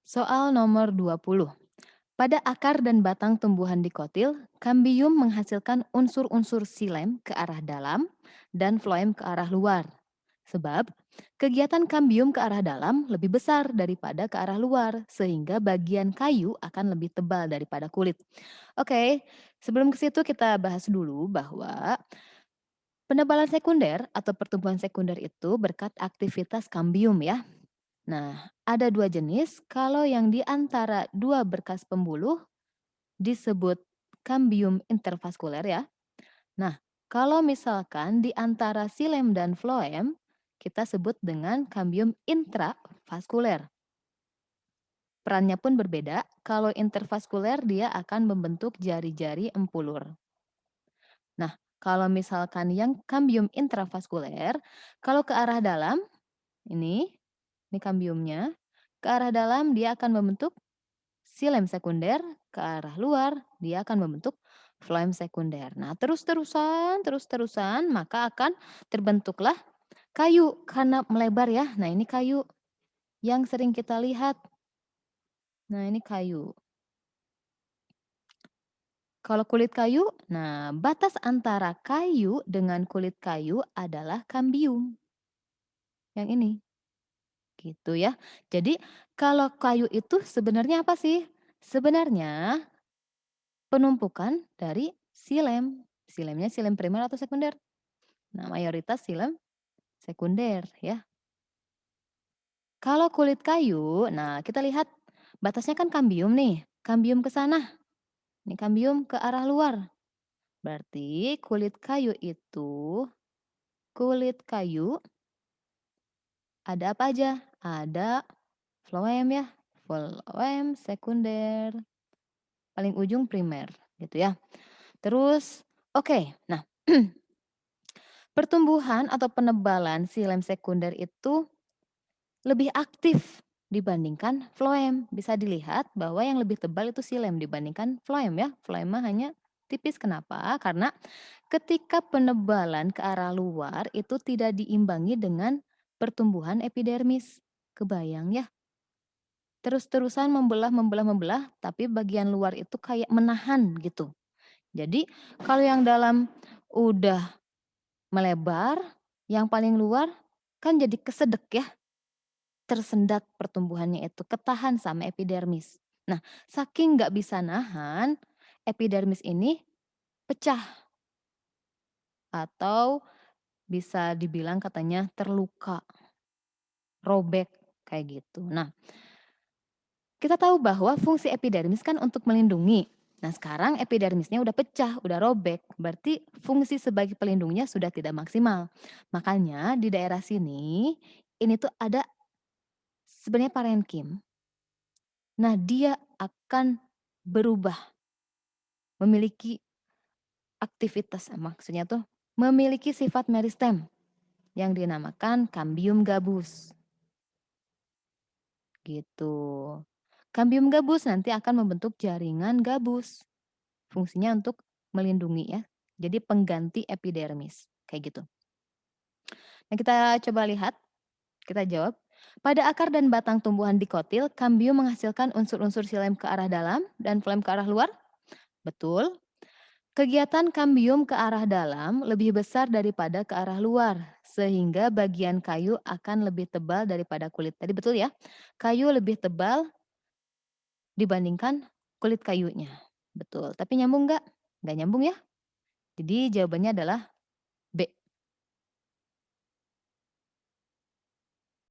Soal nomor 20. Pada akar dan batang tumbuhan dikotil, kambium menghasilkan unsur-unsur silem ke arah dalam dan floem ke arah luar. Sebab kegiatan kambium ke arah dalam lebih besar daripada ke arah luar, sehingga bagian kayu akan lebih tebal daripada kulit. Oke, sebelum ke situ kita bahas dulu bahwa penebalan sekunder atau pertumbuhan sekunder itu berkat aktivitas kambium ya. Nah, ada dua jenis. Kalau yang di antara dua berkas pembuluh disebut kambium intervaskuler ya. Nah, kalau misalkan di antara silem dan floem, kita sebut dengan kambium intravaskuler. Perannya pun berbeda. Kalau intervaskuler dia akan membentuk jari-jari empulur. Nah, kalau misalkan yang kambium intravaskuler, kalau ke arah dalam, ini, ini kambiumnya, ke arah dalam dia akan membentuk silem sekunder, ke arah luar dia akan membentuk floem sekunder. Nah, terus-terusan maka akan terbentuklah kayu karena melebar ya. Nah, ini kayu yang sering kita lihat. Nah, ini kayu. Kalau kulit kayu, nah batas antara kayu dengan kulit kayu adalah kambium. Yang ini, gitu ya. Jadi kalau kayu itu sebenarnya apa sih? Sebenarnya penumpukan dari silem. Silemnya silem primer atau sekunder? Nah, mayoritas silem sekunder ya. Kalau kulit kayu, nah kita lihat batasnya kan kambium nih. Kambium ke sana, ini kambium ke arah luar. Berarti kulit kayu ada apa aja? Ada floem ya, floem sekunder, paling ujung primer gitu ya. Terus oke, nah pertumbuhan atau penebalan silem sekunder itu lebih aktif dibandingkan floem. Bisa dilihat bahwa yang lebih tebal itu silem dibandingkan floem ya. Floem mah hanya tipis. Kenapa? Karena ketika penebalan ke arah luar itu tidak diimbangi dengan pertumbuhan epidermis. Kebayang ya? Terus-terusan membelah, tapi bagian luar itu kayak menahan gitu. Jadi kalau yang dalam udah melebar, yang paling luar kan jadi kesedek ya. Tersendat pertumbuhannya itu, ketahan sama epidermis. Nah, saking nggak bisa nahan, epidermis ini pecah atau bisa dibilang katanya terluka, robek, kayak gitu. Nah, kita tahu bahwa fungsi epidermis kan untuk melindungi. Nah, sekarang epidermisnya udah pecah, udah robek, berarti fungsi sebagai pelindungnya sudah tidak maksimal. Makanya di daerah sini, ini tuh ada sebenarnya parenkim. Nah, dia akan berubah, memiliki aktivitas, maksudnya tuh memiliki sifat meristem yang dinamakan kambium gabus, gitu. Kambium gabus nanti akan membentuk jaringan gabus, fungsinya untuk melindungi ya, jadi pengganti epidermis, kayak gitu. Nah, kita coba lihat, kita jawab. Pada akar dan batang tumbuhan dikotil, kambium menghasilkan unsur-unsur silem ke arah dalam dan floem ke arah luar? Betul. Kegiatan kambium ke arah dalam lebih besar daripada ke arah luar, sehingga bagian kayu akan lebih tebal daripada kulit. Tadi betul ya? Kayu lebih tebal dibandingkan kulit kayunya. Betul. Tapi nyambung nggak? Nggak nyambung ya? Jadi jawabannya adalah